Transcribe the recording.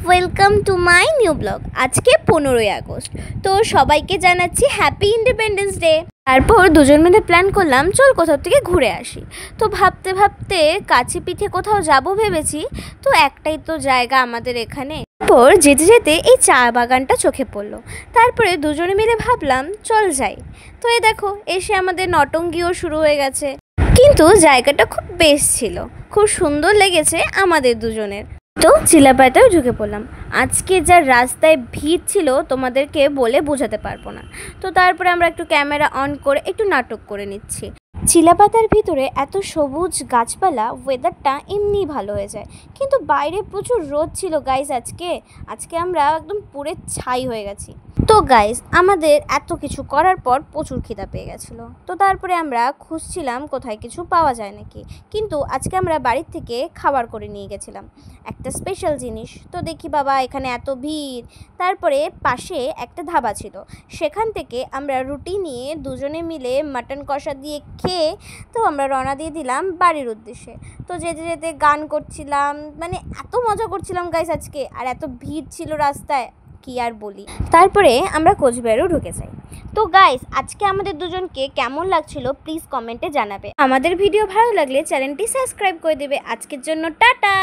Welcome to my new blog. আজকে 15ই August, তো সবাইকে জানাচ্ছি হ্যাপি ইন্ডিপেন্ডেন্স ডে। তারপর দুজন মিলে প্ল্যান করলাম চল কোথাও থেকে ঘুরে আসি। তো ভাবতে ভাবতে কাছে পিঠে কোথাও যাব ভেবেছি, তো একটাই তো জায়গা আমাদের এখানে। তারপর যেতে যেতে এই চা বাগানটা চোখে পড়লো, তারপরে দুজনে মিলে ভাবলাম চল যাই। তো এই দেখো এসে আমাদের নটঙ্গিও শুরু হয়ে গেছে, কিন্তু জায়গাটা খুব বেশ ছিল, খুব সুন্দর লেগেছে আমাদের দুজনের। তো চিলাপাতাও ঢুকে পড়লাম। আজকে যা রাস্তায় ভিড় ছিল তোমাদেরকে বলে বোঝাতে পারবো না। তো তারপরে আমরা একটু ক্যামেরা অন করে একটু নাটক করে নিচ্ছি। চিলাপাতার ভিতরে এত সবুজ গাছপালা, ওয়েদারটা এমনি ভালো হয়ে যায়, কিন্তু বাইরে প্রচুর রোদ ছিল গাইস। আজকে আমরা একদম পুরে ছাই হয়ে গেছি। তো গাইস আমাদের এত কিছু করার পর প্রচুর খিদা পেয়ে গেছিলো, তো তারপরে আমরা খুঁজছিলাম কোথায় কিছু পাওয়া যায় নাকি। কিন্তু আজকে আমরা বাড়ির থেকে খাবার করে নিয়ে গেছিলাম একটা স্পেশাল জিনিস। তো দেখি বাবা এখানে এত ভিড়, তারপরে পাশে একটা ধাবা ছিল, সেখান থেকে আমরা রুটি নিয়ে দুজনে মিলে মাটন কষা দিয়ে খেয়ে তো আমরা রওনা দিয়ে দিলাম বাড়ির উদ্দেশ্যে। তো যেতে যেতে গান করছিলাম, মানে এত মজা করছিলাম গাইস আজকে, আর এত ভিড় ছিল রাস্তায় কি আর বলি। তারপরে আমরা কোচবিহারেও ঢুকে যাই। তো গাইস আজকে আমাদের দুজনকে কেমন লাগছিল প্লিজ কমেন্টে জানাবে। আমাদের ভিডিও ভালো লাগলে চ্যানেলটি সাবস্ক্রাইব করে দেবে। আজকের জন্য টাটা।